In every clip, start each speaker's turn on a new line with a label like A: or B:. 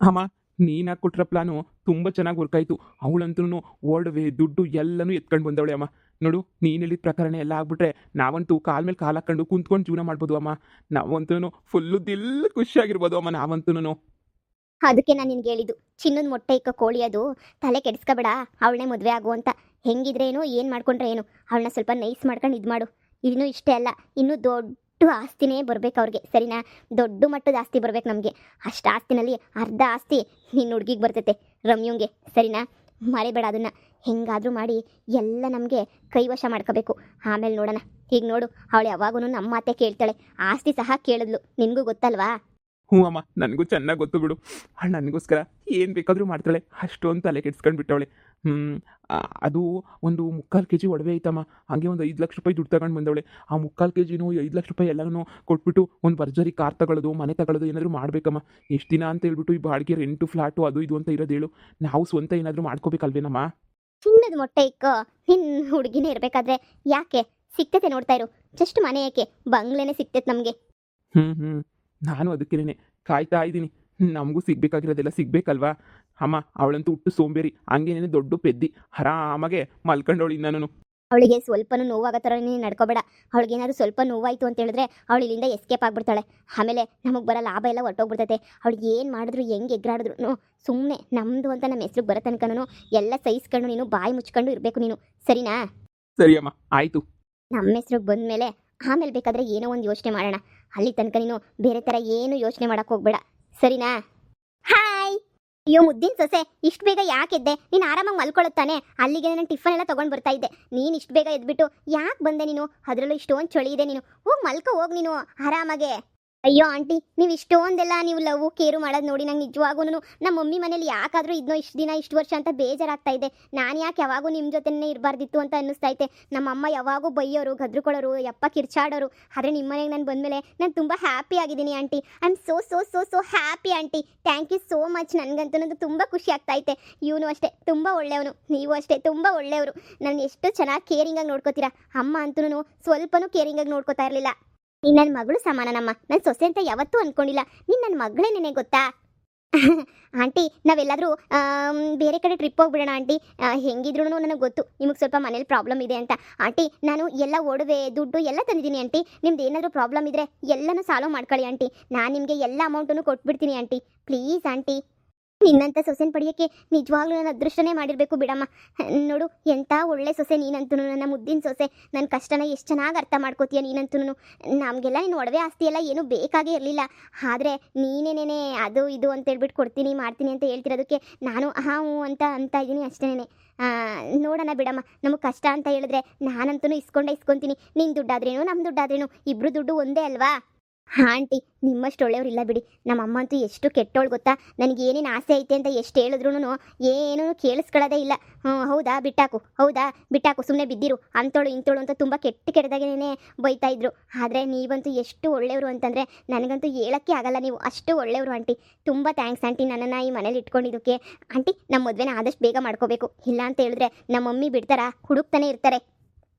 A: ಅಮ್ಮ, ನೀನಾಗಿ ಕೊಟ್ಟಿರೋ ಪ್ಲಾನು ತುಂಬ ಚೆನ್ನಾಗಿ ವರ್ಕ್ ಆಯಿತು. ಅವಳಂತೂ ಒಡವೆ ದುಡ್ಡು ಎಲ್ಲನೂ ಎತ್ಕೊಂಡು ಬಂದವಳೆ ಅಮ್ಮ. ನೋಡು, ನೀನು ಹೇಳಿದ ಪ್ರಕಾರನೇ ಎಲ್ಲ ಆಗ್ಬಿಟ್ರೆ ನಾವಂತೂ ಕಾಲ ಮೇಲೆ ಕಾಲು ಹಾಕೊಂಡು ಕುಂತ್ಕೊಂಡು ಜೀವನ ಮಾಡ್ಬೋದು ಅಮ್ಮ. ನಾವಂತೂ ಫುಲ್ಲು ಖುಷಿಯಾಗಿರ್ಬೋದು ಅಮ್ಮ, ನಾವಂತೂ.
B: ಅದಕ್ಕೆ ನಾನು ನಿನ್ಗೆ ಹೇಳಿದ್ದು, ಚಿನ್ನದ ಮೊಟ್ಟೆ ಇಕ್ಕ ಕೋಳಿ ಅದು, ತಲೆ ಕೆಡಿಸ್ಕೋಬೇಡ, ಅವಳನ್ನೇ ಮದುವೆ ಆಗು ಅಂತ. ಹೆಂಗಿದ್ರೇನು ಏನು ಮಾಡ್ಕೊಂಡ್ರೆ ಏನು, ಅವಳನ್ನ ಸ್ವಲ್ಪ ನೈಸ್ ಮಾಡ್ಕೊಂಡು ಇದು ಮಾಡು. ಇನ್ನೂ ಇಷ್ಟೇ ಅಲ್ಲ, ಇನ್ನೂ ದೊಡ್ಡ ಆಸ್ತಿನೇ ಬರ್ಬೇಕು ಅವ್ರಿಗೆ, ಸರಿನಾ? ದೊಡ್ಡ ಮಟ್ಟದ ಆಸ್ತಿ ಬರ್ಬೇಕು ನಮಗೆ. ಅಷ್ಟು ಆಸ್ತಿನಲ್ಲಿ ಅರ್ಧ ಆಸ್ತಿ ನಿನ್ನ ಹುಡುಗಿಗೆ ಬರ್ತೈತೆ, ರಮ್ಯುಂಗೆ, ಸರಿನಾ? ಮರಿಬೇಡ ಅದನ್ನು. ಹೆಂಗಾದರೂ ಮಾಡಿ ಎಲ್ಲ ನಮಗೆ ಕೈವಶ ಮಾಡ್ಕೋಬೇಕು, ಆಮೇಲೆ ನೋಡೋಣ. ಈಗ ನೋಡು, ಅವಳು ಯಾವಾಗೂ ನಮ್ಮ ಮಾತೆ ಕೇಳ್ತಾಳೆ, ಆಸ್ತಿ ಸಹ ಕೇಳಿದ್ಲು, ನಿನಗೂ ಗೊತ್ತಲ್ವಾ?
A: ಹ್ಞೂ ಅಮ್ಮ, ನನಗೂ ಚೆನ್ನಾಗಿ ಗೊತ್ತು ಬಿಡು. ಅವಳು ನನಗೋಸ್ಕರ ಏನು ಬೇಕಾದರೂ ಮಾಡ್ತಾಳೆ, ಅಷ್ಟೊಂದು ತಲೆ ಕೆಡ್ಸ್ಕೊಂಡು ಬಿಟ್ಟವಳೆ. ಅದು ಒಂದು 3/4 ಕೆಜಿ ಒಡವೆ ಐತಮ್ಮ. ಹಾಗೆ ಒಂದು 5 ಲಕ್ಷ ರೂಪಾಯಿ ದುಡ್ಡು ತಗೊಂಡು ಬಂದವಳೆ. ಆ 3/4 ಕೆಜಿನೂ 5 ಲಕ್ಷ ರೂಪಾಯಿ ಎಲ್ಲನೂ ಕೊಟ್ಬಿಟ್ಟು ಒಂದು ಭರ್ಜರಿ ಕಾರ್ ತಗೊಳ್ಳೋದು, ಮನೆ ತಗೊಳ್ಳೋದು ಏನಾದರೂ ಮಾಡಬೇಕಮ್ಮ. ಎಷ್ಟು ದಿನ ಅಂತ ಹೇಳ್ಬಿಟ್ಟು ಈ ಬಾಡಿಗೆ ರೆಂಟು ಫ್ಲಾಟು ಅದು ಇದು ಅಂತ ಇರೋದು ಹೇಳು. ನಾವು ಸ್ವಂತ ಏನಾದರೂ ಮಾಡ್ಕೋಬೇಕಲ್ವೇನಮ್ಮ?
B: ಚಿನ್ನದ ಮೊಟ್ಟೆ ಇಕ್ಕೋ, ನಿನ್ನ ಹುಡುಗಿನೇ ಇರಬೇಕಾದ್ರೆ ಯಾಕೆ? ಸಿಕ್ತತೆ ನೋಡ್ತಾ ಇರು, ಜಸ್ಟ್ ಮನೆ ಯಾಕೆ, ಬಂಗ್ಲೆನೇ ಸಿಕ್ತೈತೆ ನಮಗೆ.
A: ಹ್ಞೂ ನಾನು ಅದಕ್ಕೇನೆ ಕಾಯ್ತಾ ಇದ್ದೀನಿ. ನಮಗೂ ಸಿಗ್ಬೇಕಾಗಿರೋದೆಲ್ಲ ಸಿಗ್ಬೇಕಲ್ವಾ ಅಮ್ಮ. ಅವಳಂತೂ ಹುಟ್ಟು ಸೋಂಬೇರಿ, ಹಂಗೇನೇನೆ ದೊಡ್ಡ ಪೆದ್ದಿ, ಆರಾಮಾಗೆ ಮಲ್ಕೊಂಡವಳು ನಾನು.
B: ಅವಳಿಗೆ ಸ್ವಲ್ಪನೂ ನೋವಾಗೋ ಥರ ನೀನು ನಡ್ಕೋಬೇಡ. ಅವಳಿಗೇನಾದ್ರು ಸ್ವಲ್ಪ ನೋವಾಯಿತು ಅಂತ ಹೇಳಿದ್ರೆ ಅವಳು ಇಲ್ಲಿಂದ ಎಸ್ಕೇಪ್ ಆಗಿಬಿಡ್ತಾಳೆ. ಆಮೇಲೆ ನಮಗೆ ಬರೋ ಲಾಭ ಎಲ್ಲ ಹೊಟ್ಟೋಗ್ಬಿಡ್ತೈತೆ. ಅವಳಿಗೆ ಏನು ಮಾಡಿದ್ರು, ಹೆಂಗೆ ಎಗ್ರಾಡಿದ್ರು ಸುಮ್ಮನೆ ನಮ್ಮದು ಅಂತ ನಮ್ಮ ಹೆಸ್ರಿಗೆ ಬರೋ ತನಕನೂ ಎಲ್ಲ ಸಹಿಸ್ಕೊಂಡು ನೀನು ಬಾಯಿ ಮುಚ್ಕೊಂಡು ಇರಬೇಕು ನೀನು, ಸರಿನಾ?
A: ಸರಿ ಅಮ್ಮ, ಆಯಿತು.
B: ನಮ್ಮ ಹೆಸ್ರಿಗೆ ಬಂದ ಮೇಲೆ ಆಮೇಲೆ ಬೇಕಾದರೆ ಏನೋ ಒಂದು ಯೋಚನೆ ಮಾಡೋಣ. ಅಲ್ಲಿ ತನಕ ನೀನು ಬೇರೆ ಥರ ಏನು ಯೋಚನೆ ಮಾಡೋಕ್ಕೆ ಹೋಗ್ಬೇಡ, ಸರಿನಾ? ಹಾಯ್, ಅಯ್ಯೋ ಮುದ್ದಿನ ಸೊಸೆ, ಇಷ್ಟು ಬೇಗ ಯಾಕೆದ್ದೆ? ನೀನು ಆರಾಮಾಗಿ ಮಲ್ಕೊಳ್ಳುತ್ತಾನೆ. ಅಲ್ಲಿಗೆ ನಾನು ಟಿಫನ್ ಎಲ್ಲ ತೊಗೊಂಡು ಬರ್ತಾ ಇದ್ದೆ, ನೀನು ಇಷ್ಟು ಬೇಗ ಎದ್ಬಿಟ್ಟು ಯಾಕೆ ಬಂದೆ ನೀನು? ಅದರಲ್ಲೂ ಇಷ್ಟೊಂದು ಚಳಿ ಇದೆ, ನೀನು ಹೋಗಿ ಮಲ್ಕೊ, ಹೋಗಿ ನೀನು ಆರಾಮಾಗೆ. ಅಯ್ಯೋ ಆಂಟಿ, ನೀವು ಇಷ್ಟೊಂದೆಲ್ಲ ನೀವು ಲವ್ ಕೇರು ಮಾಡೋದು ನೋಡಿ ನಂಗೆ ನಿಜವಾಗೂ ನಮ್ಮ ಮಮ್ಮಿ ಮನೇಲಿ ಯಾಕಾದರೂ ಇದನ್ನೋ ಇಷ್ಟು ದಿನ ಇಷ್ಟು ವರ್ಷ ಅಂತ ಬೇಜಾರಾಗ್ತಾ ಇದೆ. ನಾನು ಯಾಕೆ ಯಾವಾಗೂ ನಿಮ್ಮ ಜೊತೆನೇ ಇರಬಾರ್ದಿತ್ತು ಅಂತ ಅನ್ನಿಸ್ತೈತೆ. ನಮ್ಮಮ್ಮ ಯಾವಾಗೂ ಬೈಯೋರು, ಗದ್ರುಕೊಳ್ಳೋರು, ಯಪ್ಪ ಕಿರ್ಚಾಡೋರು. ಆದರೆ ನಿಮ್ಮ ಮನೆಗೆ ನಾನು ಬಂದಮೇಲೆ ನಾನು ತುಂಬ ಹ್ಯಾಪಿ ಆಗಿದ್ದೀನಿ aunty. I am so so so so happy aunty. Thank you so much. ನನಗಂತೂ ತುಂಬ ಖುಷಿ ಆಗ್ತಾಯಿತ್ತೆ. ಇವನು ಅಷ್ಟೇ ತುಂಬ ಒಳ್ಳೆಯವನು, ನೀವು ಅಷ್ಟೇ ತುಂಬ ಒಳ್ಳೆಯವರು. ನಾನು ಎಷ್ಟು ಚೆನ್ನಾಗಿ ಕೇರಿಂಗಾಗಿ ನೋಡ್ಕೋತೀರಾ. ಅಮ್ಮ ಅಂತೂ ಸ್ವಲ್ಪನೂ ಕೇರಿಂಗಾಗಿ ನೋಡ್ಕೋತಾ ಇರಲಿಲ್ಲ. ನೀನು ನನ್ನ ಮಗಳು ಸಮಾನನಮ್ಮ, ನನ್ನ ಸೊಸೆ ಅಂತ ಯಾವತ್ತೂ ಅಂದ್ಕೊಂಡಿಲ್ಲ. ನೀನು ನನ್ನ ಮಗಳೇನೇನೆ ಗೊತ್ತಾ? ಆಂಟಿ, ನಾವೆಲ್ಲಾದರೂ ಬೇರೆ ಕಡೆ ಟ್ರಿಪ್ ಹೋಗ್ಬಿಡೋಣ ಆಂಟಿ. ಹೆಂಗಿದ್ರು ನನಗೆ ಗೊತ್ತು ನಿಮಗೆ ಸ್ವಲ್ಪ ಮನೇಲಿ ಪ್ರಾಬ್ಲಮ್ ಇದೆ ಅಂತ. ಆಂಟಿ, ನಾನು ಎಲ್ಲ ಒಡವೆ ದುಡ್ಡು ಎಲ್ಲ ತಂದಿದ್ದೀನಿ ಆಂಟಿ. ನಿಮ್ದು ಏನಾದರೂ ಪ್ರಾಬ್ಲಮ್ ಇದ್ದರೆ ಎಲ್ಲನೂ ಸಾಲ್ವ್ ಮಾಡ್ಕೊಳ್ಳಿ ಆಂಟಿ. ನಾನು ನಿಮಗೆ ಎಲ್ಲ ಅಮೌಂಟನ್ನು ಕೊಟ್ಬಿಡ್ತೀನಿ ಆಂಟಿ. ಪ್ಲೀಸ್ ಆಂಟಿ, ನಿನ್ನಂಥ ಸೊಸೆನ ಪಡೆಯೋಕ್ಕೆ ನಿಜವಾಗ್ಲೂ ನಾನು ಅದೃಷ್ಟನೇ ಮಾಡಿರಬೇಕು ಬಿಡಮ್ಮ. ನೋಡು, ಎಂಥ ಒಳ್ಳೆ ಸೊಸೆ ನೀನಂತೂ, ನನ್ನ ಮುದ್ದಿನ ಸೊಸೆ. ನನ್ನ ಕಷ್ಟನ ಎಷ್ಟು ಚೆನ್ನಾಗಿ ಅರ್ಥ ಮಾಡ್ಕೋತೀಯ ನೀನಂತೂ. ನಮಗೆಲ್ಲ ನೀನು ಒಡವೆ ಆಸ್ತಿ ಎಲ್ಲ ಏನೂ ಬೇಕಾಗೇ ಇರಲಿಲ್ಲ. ಆದರೆ ನೀನೇನೇ ಅದು ಇದು ಅಂತ ಹೇಳ್ಬಿಟ್ಟು ಕೊಡ್ತೀನಿ ಮಾಡ್ತೀನಿ ಅಂತ ಹೇಳ್ತಿರೋದಕ್ಕೆ ನಾನು ಹ್ಞೂ ಅಂತ ಇದ್ದೀನಿ ಅಷ್ಟೇನೆ. ನೋಡೋಣ ಬಿಡಮ್ಮ, ನಮಗೆ ಕಷ್ಟ ಅಂತ ಹೇಳಿದ್ರೆ ನಾನಂತೂ ಇಸ್ಕೊಂತೀನಿ. ನಿನ್ನ ದುಡ್ಡಾದ್ರೇನು ನಮ್ಮ ದುಡ್ಡಾದ್ರೇನು ಇಬ್ಬರು ದುಡ್ಡು ಒಂದೇ ಅಲ್ವಾ? ಆಂಟಿ, ನಿಮ್ಮಷ್ಟು ಒಳ್ಳೆಯವರಿಲ್ಲ ಬಿಡಿ. ನಮ್ಮ ಅಮ್ಮ ಅಂತೂ ಎಷ್ಟು ಕೆಟ್ಟೋಳು ಗೊತ್ತಾ? ನನಗೆ ಏನೇನು ಆಸೆ ಐತೆ ಅಂತ ಎಷ್ಟು ಹೇಳಿದ್ರು ಏನೂ ಕೇಳಿಸ್ಕೊಳ್ಳೋದೇ ಇಲ್ಲ. ಹೌದಾ ಬಿಟ್ಟಾಕು ಸುಮ್ಮನೆ ಬಿದ್ದಿರು, ಅಂಥೋಳು ಇಂಥೋಳು ಅಂತ ತುಂಬ ಕೆಟ್ಟದಾಗೇನೆ ಬೈತಾ ಇದ್ರು. ಆದರೆ ನೀವಂತೂ ಎಷ್ಟು ಒಳ್ಳೆಯವರು ಅಂತಂದರೆ ನನಗಂತೂ ಹೇಳೋಕ್ಕೆ ಆಗಲ್ಲ. ನೀವು ಅಷ್ಟು ಒಳ್ಳೆಯವರು ಆಂಟಿ. ತುಂಬ ಥ್ಯಾಂಕ್ಸ್ ಆಂಟಿ, ನನ್ನನ್ನು ಈ ಮನೇಲಿ ಇಟ್ಕೊಂಡಿದ್ದಕ್ಕೆ. ಆಂಟಿ, ನಮ್ಮ ಮದುವೆನ ಆದಷ್ಟು ಬೇಗ ಮಾಡ್ಕೋಬೇಕು. ಇಲ್ಲ ಅಂತ ಹೇಳಿದ್ರೆ ನಮ್ಮ ಮಮ್ಮಿ ಬಿಡ್ತಾರಾ, ಹುಡುಕ್ತಾನೆ ಇರ್ತಾರೆ.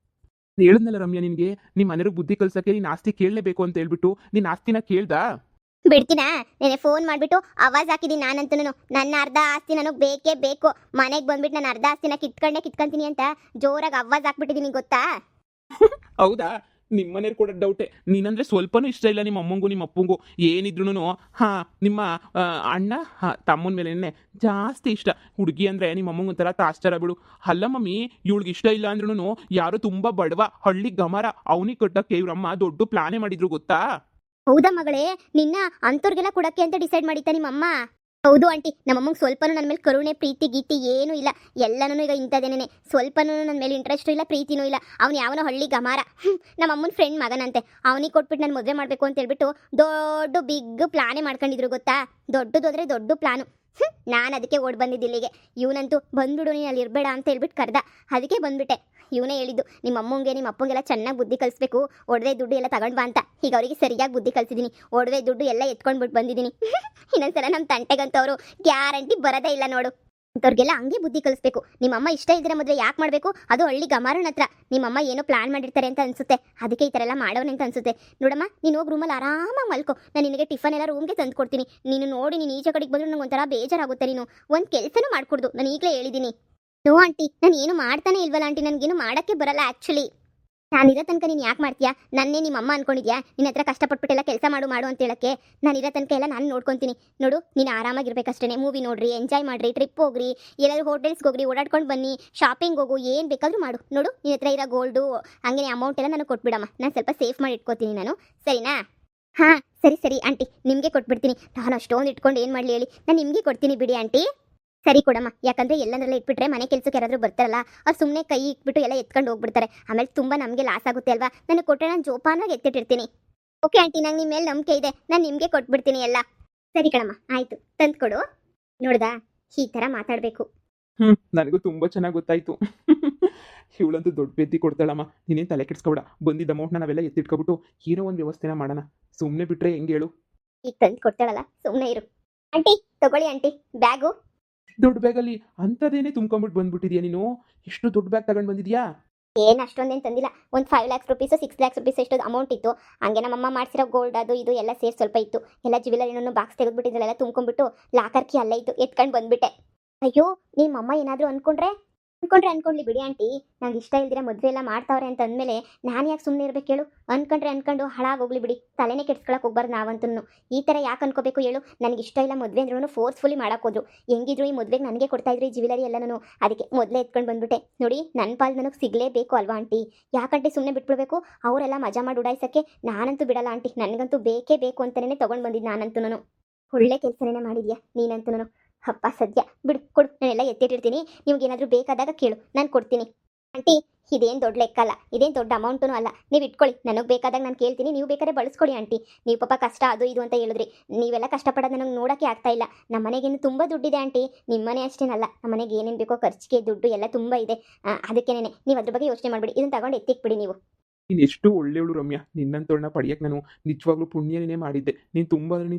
A: ಹೇಳಿದ್ನಲ್ಲ ರಮ್ಯಾ, ನಿನಗೆ ನಿಮ್ಮ ಮನೆಯವ್ರಿಗೆ ಬುದ್ಧಿ ಕಲ್ಸಕ್ಕೆ ನೀನು ಆಸ್ತಿ ಕೇಳಲೇಬೇಕು ಅಂತ ಹೇಳ್ಬಿಟ್ಟು ನೀನು ಆಸ್ತಿನ ಕೇಳ್ದಾ?
B: ಬಿಡ್ತೀನಾ? ನೆನೆ ಫೋನ್ ಮಾಡಿಬಿಟ್ಟು ಆವಾಜ್ ಹಾಕಿದ್ದೀನಿ ನಾನಂತೂ. ನನ್ನ ಅರ್ಧ ಆಸ್ತಿ ನನಗೆ ಬೇಕೇ ಬೇಕು. ಮನೆಗೆ ಬಂದ್ಬಿಟ್ಟು ನಾನು ಅರ್ಧ ಆಸ್ತಿನ ಕಿತ್ಕೊಂತೀನಿ ಅಂತ ಜೋರಾಗಿ ಆವಾಜ್ ಹಾಕ್ಬಿಟ್ಟಿದ್ದೀನಿ, ಗೊತ್ತಾ?
A: ಹೌದಾ? ನಿಮ್ಮ ಮನೆಯವ್ರು ಕೂಡ ಡೌಟೆ. ನೀನಂದ್ರೆ ಸ್ವಲ್ಪನೂ ಇಷ್ಟ ಇಲ್ಲ ನಿಮ್ಮ ಅಮ್ಮಂಗೂ ನಿಮ್ಮ ಅಪ್ಪಂಗೂ. ಏನಿದ್ರು ನಿಮ್ಮ ಅಣ್ಣ ತಮ್ಮನ ಮೇಲೇನೆ ಜಾಸ್ತಿ ಇಷ್ಟ. ಹುಡುಗಿ ಅಂದರೆ ನಿಮ್ಮ ಅಮ್ಮಂಗೆ ಒಂಥರ ತಾಶ್ಚರ ಬಿಡು. ಅಲ್ಲ ಮಮ್ಮಿ, ಇವಳಿಗೆ ಇಷ್ಟ ಇಲ್ಲ ಅಂದ್ರೂ ಯಾರೋ ತುಂಬ ಬಡವ ಹಳ್ಳಿ ಗಮರ, ಅವನಿಗೆ ಕಟ್ಟಕ್ಕೆ ಇವ್ರಮ್ಮ ದೊಡ್ಡ ಪ್ಲಾನೇ ಮಾಡಿದ್ರು, ಗೊತ್ತಾ?
B: ಹೌದಾ ಮಗಳೇ, ನಿನ್ನ ಅಂಥವ್ರಿಗೆಲ್ಲ ಕೊಡಕ್ಕೆ ಅಂತ ಡಿಸೈಡ್ ಮಾಡಿತ್ತ ನಿಮ್ಮಮ್ಮ? ಹೌದು ಆಂಟಿ, ನಮ್ಮಮ್ಮಂಗೆ ಸ್ವಲ್ಪನೂ ನನ್ನ ಮೇಲೆ ಕರುಣೆ ಪ್ರೀತಿ ಗೀತಿ ಏನೂ ಇಲ್ಲ. ಎಲ್ಲನೂ ಈಗ ಇಂಥದ್ದೇನೆ. ಸ್ವಲ್ಪನೂ ನನ್ನ ಮೇಲೆ ಇಂಟ್ರೆಸ್ಟು ಇಲ್ಲ, ಪ್ರೀತಿನೂ ಇಲ್ಲ. ಅವನು ಯಾವನೋ ಹಳ್ಳಿ ಗಮಾರ, ನಮ್ಮಮ್ಮನ ಫ್ರೆಂಡ್ ಮಗನಂತೆ. ಅವನಿಗೆ ಕೊಟ್ಬಿಟ್ಟು ನಾನು ಮದುವೆ ಮಾಡಬೇಕು ಅಂತ ಹೇಳ್ಬಿಟ್ಟು ದೊಡ್ಡ ಬಿಗ್ ಪ್ಲಾನೇ ಮಾಡ್ಕೊಂಡಿದ್ರು, ಗೊತ್ತಾ? ದೊಡ್ಡದೋದ್ರೆ ದೊಡ್ಡ ಪ್ಲಾನು. ನಾನು ಅದಕ್ಕೆ ಓಡ್ ಬಂದಿದ್ದು ಇಲ್ಲಿಗೆ. ಇವನಂತೂ ಬಂದ್ಬಿಡು, ನೀನು ಅಲ್ಲಿ ಇರಬೇಡ ಅಂತ ಹೇಳ್ಬಿಟ್ಟು ಕರೆದ. ಅದಕ್ಕೆ ಬಂದ್ಬಿಟ್ಟೆ. ಇವನೇ ಹೇಳಿದ್ದು ನಿಮ್ಮ ಅಮ್ಮಂಗೆ ನಿಮ್ಮ ಅಪ್ಪಂಗೆಲ್ಲ ಚೆನ್ನಾಗಿ ಬುದ್ಧಿ ಕಲಿಸ್ಬೇಕು, ಒಡವೆ ದುಡ್ಡು ಎಲ್ಲ ತಗೊಂಡು ಬಾ ಅಂತ. ಈಗ ಅವರಿಗೆ ಸರಿಯಾಗಿ ಬುದ್ಧಿ ಕಲಿಸಿದ್ದೀನಿ. ಒಡವೆ ದುಡ್ಡು ಎಲ್ಲ ಎತ್ಕೊಂಡ್ಬಿಟ್ಟು ಬಂದಿದ್ದೀನಿ. ಇನ್ನೊಂದ್ಸಲ ನಮ್ಮ ತಂಟೆಗಂತವರು ಗ್ಯಾರಂಟಿ ಬರೋದೇ ಇಲ್ಲ ನೋಡು. ಇಂಥವ್ರಿಗೆಲ್ಲ ಹಂಗೆ ಬುದ್ಧಿ ಕಲಿಸ್ಬೇಕು. ನಿಮ್ಮಮ್ಮ ಇಷ್ಟ ಇಲ್ದಿರ ಮದುವೆ ಯಾಕೆ ಮಾಡಬೇಕು, ಅದು ಹಳ್ಳಿ ಗಮಾರನ ಹತ್ರ. ನಿಮ್ಮಮ್ಮ ಏನೋ ಪ್ಲಾನ್ ಮಾಡಿರ್ತಾರೆ ಅಂತ ಅನ್ಸುತ್ತೆ, ಅದಕ್ಕೆ ಈ ಥರ ಎಲ್ಲ ಮಾಡೋನೆ ಅಂತ ಅನ್ಸುತ್ತೆ. ನೋಡಮ್ಮ, ನೀನು ಹೋಗಿ ರೂಮಲ್ಲಿ ಆರಾಮಾಗಿ ಮಲ್ಕೋ. ನಾನು ನಿನಗೆ ಟಿಫನ್ ಎಲ್ಲ ರೂಮ್ಗೆ ತಂದು ಕೊಡ್ತೀನಿ. ನೀನು ನೋಡಿ ನೀನು ಈಚೆ ಕಡೆಗೆ ಬಂದರೂ ನಂಗೆ ಒಂಥರ ಬೇಜಾರಾಗುತ್ತೆ. ನೀನು ಒಂದು ಕೆಲಸನೂ ಮಾಡ್ಕೊಡ್ದು, ನಾನು ಈಗಲೇ ಹೇಳಿದ್ದೀನಿ. ನೋ ಆಂಟಿ, ನಾನು ಏನು ಮಾಡ್ತಾನೆ ಇಲ್ವಲ್ಲ ಆಂಟಿ, ನನಗೇನು ಮಾಡೋಕ್ಕೆ ಬರಲ್ಲ ಆ್ಯಕ್ಚುಲಿ. ನಾನಿರೋ ತನಕ ನೀನು ಯಾಕೆ ಮಾಡ್ತೀಯಾ? ನನ್ನೇ ನಿಮ್ಮ ಅಮ್ಮ ಅನ್ಕೊಂಡಿದ್ಯಾ? ನಿನ್ನ ಹತ್ರ ಕಷ್ಟಪಟ್ಬಿಟ್ಟೆಲ್ಲ ಕೆಲಸ ಮಾಡು ಅಂತ ಹೇಳಕ್ಕೆ. ನಾನಿರೋ ತನಕ ಎಲ್ಲ ನಾನು ನೋಡ್ಕೊತೀನಿ. ನೋಡು, ನೀನು ಆರಾಮಾಗಿರ್ಬೇಕಷ್ಟೇ. ಮೂವಿ ನೋಡ್ರಿ, ಎಂಜಾಯ್ ಮಾಡಿರಿ, ಟ್ರಿಪ್ ಹೋಗ್ರಿ, ಎಲ್ಲರೂ ಹೋಟೆಲ್ಸ್ಗೆ ಹೋಗ್ರಿ, ಓಡಾಡ್ಕೊಂಡು ಬನ್ನಿ, ಶಾಪಿಂಗ್ ಹೋಗು, ಏನು ಬೇಕಾದರೂ ಮಾಡು. ನೋಡು, ನಿನ್ನ ಹತ್ರ ಇರೋ ಗೋಲ್ಡು ಹಂಗೆ ಅಮೌಂಟ್ ಎಲ್ಲ ನನಗೆ ಕೊಟ್ಬಿಡಮ್ಮ. ನಾನು ಸ್ವಲ್ಪ ಸೇಫ್ ಮಾಡಿ ಇಟ್ಕೋತೀನಿ ನಾನು, ಸರಿನಾ? ಹಾಂ, ಸರಿ ಆಂಟಿ, ನಿಮಗೆ ಕೊಟ್ಬಿಡ್ತೀನಿ. ನಾನು ಅಷ್ಟೊಂದು ಇಟ್ಕೊಂಡು ಏನು ಮಾಡಲಿ ಹೇಳಿ, ನಾನು ನಿಮಗೆ ಕೊಡ್ತೀನಿ ಬಿಡಿ ಆಂಟಿ. ಸರಿ ಕೊಡಮ್ಮ, ಯಾಕಂದರೆ ಎಲ್ಲಂದ್ರಲ್ಲ ಇಟ್ಬಿಟ್ರೆ ಮನೆ ಕೆಲಸಕ್ಕೆ ಯಾರಾದರೂ ಬರ್ತಾರಲ್ಲ, ಅವ್ರು ಸುಮ್ಮನೆ ಕೈ ಇಟ್ಬಿಟ್ಟು ಎಲ್ಲ ಎತ್ಕೊಂಡು ಹೋಗ್ಬಿಡ್ತಾರೆ. ಆಮೇಲೆ ತುಂಬ ನಮಗೆ ಲಾಸ್ ಆಗುತ್ತೆ ಅಲ್ವಾ? ನನಗೆ ಕೊಟ್ಟರೆ ನಾನು ಜೋಪಾನಾಗಿ ಎತ್ತಿಟ್ಟಿರ್ತೀನಿ. ಓಕೆ ಆಂಟಿ, ನಂಗೆ ನಿಮ್ಮ ಮೇಲೆ ನಂಬಿಕೆ ಇದೆ, ನಾನು ನಿಮಗೆ ಕೊಟ್ಬಿಡ್ತೀನಿ ಎಲ್ಲ. ಸರಿ ಕಣಮ್ಮ, ಆಯಿತು, ತಂದು ಕೊಡು. ನೋಡ್ದಾ, ಈ ಥರ ಮಾತಾಡಬೇಕು.
A: ನನಗೂ ತುಂಬ ಚೆನ್ನಾಗಿ ಗೊತ್ತಾಯಿತು. ಇವಳಂತೂ ದೊಡ್ಡ ಬೆದ್ದಿ ಕೊಡ್ತಾಳಮ್ಮ. ನೀನೇನು ತಲೆ ಕೆಡ್ಸ್ಕೊಬೇಡ. ಬಂದಿದ್ದ ಅಮೌಂಟ್ನ ನಾವೆಲ್ಲ ಎತ್ತಿಟ್ಕೊಬಿಟ್ಟು ಏನೋ ಒಂದು ವ್ಯವಸ್ಥೆನ ಮಾಡೋಣ. ಸುಮ್ಮನೆ ಬಿಟ್ಟರೆ ಹೆಂಗೆ ಹೇಳು?
B: ಈಗ ತಂದು ಕೊಡ್ತಾಳಲ್ಲ, ಸುಮ್ಮನೆ ಇರು. ಆಂಟಿ ತಗೊಳ್ಳಿ ಆಂಟಿ, ಬ್ಯಾಗು.
A: ದೊಡ್ಡ ಬ್ಯಾಗಲ್ಲಿ ಅಂಥದ್ದೇನೇ ತುಂಬ್ಕೊಂಬಿಟ್ಟು ಬಂದ್ಬಿಟ್ಟಿದ್ಯಾ ನೀನು? ಇಷ್ಟು ದೊಡ್ಡ ಬ್ಯಾಗ್ ತಗೊಂಡು ಬಂದಿದ್ಯಾ?
B: ಏನು ಅಷ್ಟೊಂದೇನು ತಂದಿಲ್ಲ. ಒಂದು 5 lakhs rupees 6 lakhs rupees ಎಷ್ಟು ಅಮೌಂಟ್ ಇತ್ತು. ಹಂಗೆ ನಮ್ಮಮ್ಮ ಮಾಡಿಸಿರೋ ಗೋಲ್ಡ್ ಅದು ಇದು ಎಲ್ಲ ಸೇರಿ ಸ್ವಲ್ಪ ಇತ್ತು. ಎಲ್ಲ ಜ್ಯುವೆಲರಿನೂ ಬಾಕ್ಸ್ ತೆಗೆದುಬಿಟ್ಟಿದ್ರಲ್ಲ, ತುಂಬ್ಕೊಂಡ್ಬಿಟ್ಟು ಲಾಕರ್ ಕೀ ಅಲ್ಲೇ ಇತ್ತು, ಎತ್ಕೊಂಡು ಬಂದ್ಬಿಟ್ಟೆ. ಅಯ್ಯೋ, ನಿಮ್ಮಮ್ಮ ಏನಾದರೂ ಅನ್ಕೊಂಡ್ಲಿ ಬಿಡಿ ಆಂಟಿ. ನಂಗೆ ಇಷ್ಟ ಇಲ್ದಿರ ಮದುವೆ ಎಲ್ಲ ಮಾಡ್ತಾವ್ರೆ ಅಂತ ಅಂದಮೇಲೆ ನಾನು ಯಾಕೆ ಸುಮ್ಮನೆ ಇರ್ಬೇಕು ಹೇಳು? ಅನ್ಕೊಂಡು ಹಾಳಾಗೋಗ್ಲಿ ಬಿಡಿ, ತಲೆನೇ ಕೆಡ್ಸ್ಕೊಳಕ್ಕೆ ಹೋಗ್ಬಾರ್ದು ನಾವಂತೂ. ಈ ಥರ ಯಾಕೆ ಅನ್ಕೋಬೇಕು ಹೇಳು? ನನಗೆ ಇಷ್ಟ ಇಲ್ಲ ಮದುವೆ ಅಂದ್ರೂ ಫೋರ್ಸ್ಫುಲಿ ಮಾಡೋಕ್ಕೋದ್ರು. ಹೆಂಗಿದ್ರು ಈ ಮದುವೆಗೆ ನನಗೆ ಕೊಡ್ತಾಯಿದ್ರು ಈ ಜ್ಯುವೆಲರಿ ಎಲ್ಲನೂ. ಅದಕ್ಕೆ ಮೊದಲೇ ಎತ್ಕೊಂಡು ಬಂದ್ಬಿಟ್ಟೆ. ನೋಡಿ, ನನ್ನ ಪಾಲ್ ನನಗೆ ಸಿಗಲೇಬೇಕು ಅಲ್ವಾ ಆಂಟಿ? ಯಾಕಂటే ಸುಮ್ಮನೆ ಬಿಟ್ಬಿಡ್ಬೇಕು? ಅವರೆಲ್ಲ ಮಜಾ ಮಾಡಿ ಉಡಾಯಿಸೋಕ್ಕೆ ನಾನಂತೂ ಬಿಡಲ್ಲ ಆಂಟಿ. ನನಗಂತೂ ಬೇಕೇ ಬೇಕು ಅಂತಲೇ ತೊಗೊಂಡು ಬಂದಿದ್ದು ನಾನಂತೂ. ಒಳ್ಳೆ ಕೆಲಸನೇ ಮಾಡಿದ್ಯಾ ನೀನಂತೂ. ಅಪ್ಪ ಸದ್ಯ ಬಿಡು, ಕೊಡು, ನಾನೆಲ್ಲ ಎತ್ತಿಟ್ಟಿರ್ತೀನಿ. ನಿಮ್ಗೇನಾದರೂ ಬೇಕಾದಾಗ ಕೇಳು, ನಾನು ಕೊಡ್ತೀನಿ. ಆಂಟಿ, ಇದೇನು ದೊಡ್ಡ ಲೆಕ್ಕ ಅಲ್ಲ, ಇದೇನು ದೊಡ್ಡ ಅಮೌಂಟೂ ಅಲ್ಲ. ನೀವು ಇಟ್ಕೊಳ್ಳಿ, ನನಗೆ ಬೇಕಾದಾಗ ನಾನು ಕೇಳ್ತೀನಿ, ನೀವು ಬೇಕಾದ್ರೆ ಬಳಸ್ಕೊಳ್ಳಿ ಆಂಟಿ. ನೀವು ಪಾಪ ಕಷ್ಟ ಅದು ಇದು ಅಂತ ಹೇಳಿದ್ರಿ, ನೀವೆಲ್ಲ ಕಷ್ಟಪಡೋದು ನನಗೆ ನೋಡೋಕ್ಕೆ ಆಗ್ತಾ ಇಲ್ಲ. ನಮ್ಮ ಮನೆಗೇನು ತುಂಬ ದುಡ್ಡಿದೆ ಆಂಟಿ, ನಿಮ್ಮ ಮನೆ ಅಷ್ಟೇನಲ್ಲ, ನಮ್ಮ ಮನೆಗೆ ಏನೇನು ಬೇಕೋ ಖರ್ಚಿಗೆ ದುಡ್ಡು ಎಲ್ಲ ತುಂಬ ಇದೆ. ಅದಕ್ಕೇನೆ ನೀವು ಅದ್ರ ಬಗ್ಗೆ ಯೋಚನೆ ಮಾಡಿಬಿಡಿ, ಇದನ್ನು ತಗೊಂಡು ಎತ್ತಿಕ್ಬಿಡಿ ನೀವು.
A: ನೀನು ಎಷ್ಟು ಒಳ್ಳೆಯವಳು ರಮ್ಯಾ. ನಿನ್ನಂತವಳನ್ನ ಪಡೆಯಕ್ಕೆ ನಾನು ನಿಜವಾಗ್ಲೂ ಪುಣ್ಯನೇ ಮಾಡಿದ್ದೆ. ನೀನು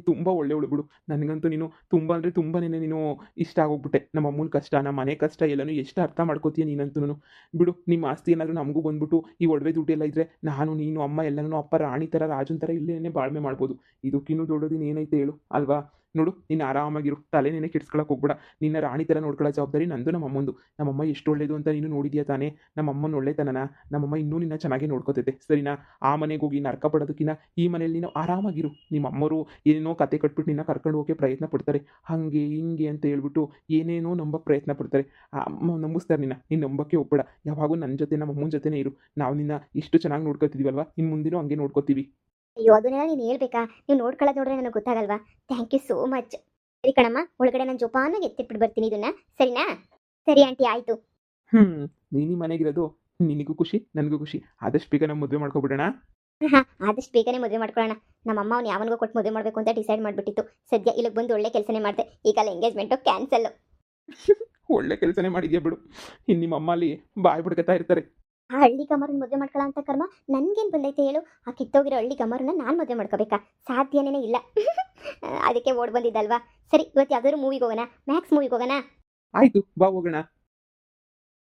A: ತುಂಬ ಒಳ್ಳೆಯವಳು ಬಿಡು. ನನಗಂತೂ ನೀನು ತುಂಬನೇ ನೀನು ಇಷ್ಟ ಆಗೋಗ್ಬಿಟ್ಟೆ. ನಮ್ಮ ಅಮ್ಮನ ಕಷ್ಟ, ನಮ್ಮ ಮನೆ ಕಷ್ಟ ಎಲ್ಲನೂ ಎಷ್ಟು ಅರ್ಥ ಮಾಡ್ಕೋತೀಯ ನೀನಂತೂ. ಬಿಡು, ನಿಮ್ಮ ಆಸ್ತಿ ಏನಾದರೂ ನಮಗೂ ಬಂದ್ಬಿಟ್ಟು ಈ ಒಡವೆ ದುಡ್ಡೆಲ್ಲ ಇದ್ದರೆ ನಾನು ನೀನು ಅಮ್ಮ ಎಲ್ಲನೂ ಅಪ್ಪ ರಾಣಿ ಥರ ರಾಜನ ಥರ ಇಲ್ಲೇನೇ ಬಾಳ್ಮೆ ಮಾಡ್ಬೋದು. ಇದಕ್ಕಿನ್ನೂ ದೊಡ್ಡದಿನ ಏನೈತೆ ಹೇಳು ಅಲ್ವಾ? ನೋಡು, ನೀನು ಆರಾಮಾಗಿರು, ತಲೆನೇನೆ ಕೆಡ್ಸ್ಕೊಳಕ್ಕೆ ಹೋಗ್ಬೇಡ. ನಿನ್ನ ರಾಣಿ ಥರ ನೋಡ್ಕೊಳ್ಳೋ ಜವಾಬ್ದಾರಿ ನಂದು, ನಮ್ಮಮ್ಮಂದು. ನಮ್ಮಮ್ಮ ಎಷ್ಟು ಒಳ್ಳೇದು ಅಂತ ನೀನು ನೋಡಿದ್ಯಾ ತಾನೇ? ನಮ್ಮಮ್ಮನ ಒಳ್ಳೆತನನ ನಮ್ಮಮ್ಮ ಇನ್ನೂ ನಿನ್ನ ಚೆನ್ನಾಗಿ ನೋಡ್ಕೋತೈತೆ, ಸರಿನಾ? ಆ ಮನೆಗೆ ಹೋಗಿ ನರ್ಕ ಪಡೋದಕ್ಕಿಂತ ಈ ಮನೇಲಿ ನೀನು ಆರಾಮಾಗಿರು. ನಿಮ್ಮ ಅಮ್ಮರು ಏನೇನೋ ಕತೆ ಕಟ್ಬಿಟ್ಟು ನಿನ್ನ ಕರ್ಕೊಂಡು ಹೋಗೋಕ್ಕೆ ಪ್ರಯತ್ನ ಪಡ್ತಾರೆ, ಹಾಗೆ ಹಿಂಗೆ ಅಂತ ಹೇಳ್ಬಿಟ್ಟು ಏನೇನೋ ನಂಬಕ್ಕೆ ಪ್ರಯತ್ನ ಪಡ್ತಾರೆ. ನಂಬಿಸ್ತಾರೆ ನೀನು ನಂಬಕ್ಕೆ ಹೋಗ್ಬೇಡ. ಯಾವಾಗೂ ನನ್ನ ಜೊತೆ ನಮ್ಮ ಅಮ್ಮನ ಜೊತೆನೇ ಇರು. ನಾವು ನಿನ್ನ ಇಷ್ಟು ಚೆನ್ನಾಗಿ ನೋಡ್ಕೊತಿದ್ದೀವಲ್ವಾ, ಇನ್ನು ಮುಂದಿನೂ ಹಂಗೆ ನೋಡ್ಕೋತೀವಿ.
B: ಅಯ್ಯೋ, ಅದನ್ನೆಲ್ಲ ನೀನು ಹೇಳ್ಬೇಕಾ? ನೀವು ನೋಡ್ಕೊಳ್ಳೋದು ನೋಡ್ರೆ ನನಗೆ ಗೊತ್ತಾಗಲ್ವಾ? Thank you so much. ಸರಿ ಕಣಮ್ಮ, ಒಳಗಡೆ ನಾನು ಜೋಪಾನಾಗಿ ಎತ್ತಿಟ್ಬಿಟ್ಟು ಬರ್ತೀನಿ ಇದನ್ನ, ಸರಿನಾ? ಸರಿ ಆಂಟಿ, ಆಯಿತು.
A: ನೀನು ಮನೆಗಿರೋದು ನಿನಗೂ ಖುಷಿ, ನನಗೂ ಖುಷಿ. ಆದಷ್ಟು ಬೇಗ ನಮ್ಮ ಮದುವೆ ಮಾಡ್ಕೊಬಿಡೋಣ.
B: ಹಾಂ, ಆದಷ್ಟು ಬೇಗನೆ ಮದುವೆ ಮಾಡ್ಕೊಳ್ಳೋಣ. ನಮ್ಮಮ್ಮ ಅವ್ನು ಯಾವನಿಗೋ ಕೊಟ್ಟು ಮದುವೆ ಮಾಡಬೇಕು ಅಂತ ಡಿಸೈಡ್ ಮಾಡಿಬಿಟ್ಟಿತ್ತು. ಸದ್ಯ ಇಲ್ಲಿಗೆ ಬಂದು ಒಳ್ಳೆ ಕೆಲಸನೇ ಮಾಡಿದೆ. ಈಗಲ್ಲ ಎಂಗೇಜ್ಮೆಂಟು ಕ್ಯಾನ್ಸಲ್ಲು.
A: ಒಳ್ಳೆ ಕೆಲಸನೇ ಮಾಡಿದ್ಯಾ ಬಿಡು. ಇನ್ನು ನಿಮ್ಮ ಅಮ್ಮ ಅಲ್ಲಿ ಬಾಯಿ ಬಿಡ್ಕೊತಾ ಇರ್ತಾರೆ.
B: ಆ ಹಳ್ಳಿ ಗಮರನ್ನ ಮದುವೆ ಮಾಡ್ಕೊಳ್ಳೋ ಅಂತ ಕರ್ಮ ನನಗೇನು ಬಂದೈತೆ ಹೇಳು? ಆ ಕಿತ್ತೋಗಿರೋ ಹಳ್ಳಿ ಗಮರನ್ನ ನಾನು ಮದುವೆ ಮಾಡ್ಕೋಬೇಕಾ? ಸಾಧ್ಯನೇ ಇಲ್ಲ. ಅದಕ್ಕೆ ಓಡ್ ಬಂದಿದ್ದಲ್ವಾ. ಸರಿ, ಇವತ್ತು ಯಾವ್ದಾದ್ರು ಮೂವಿಗೆ ಹೋಗೋಣ, ಮ್ಯಾಕ್ಸ್ ಮೂವಿಗೆ ಹೋಗೋಣ.
A: ಆಯಿತು, ಬಾ ಹೋಗೋಣ.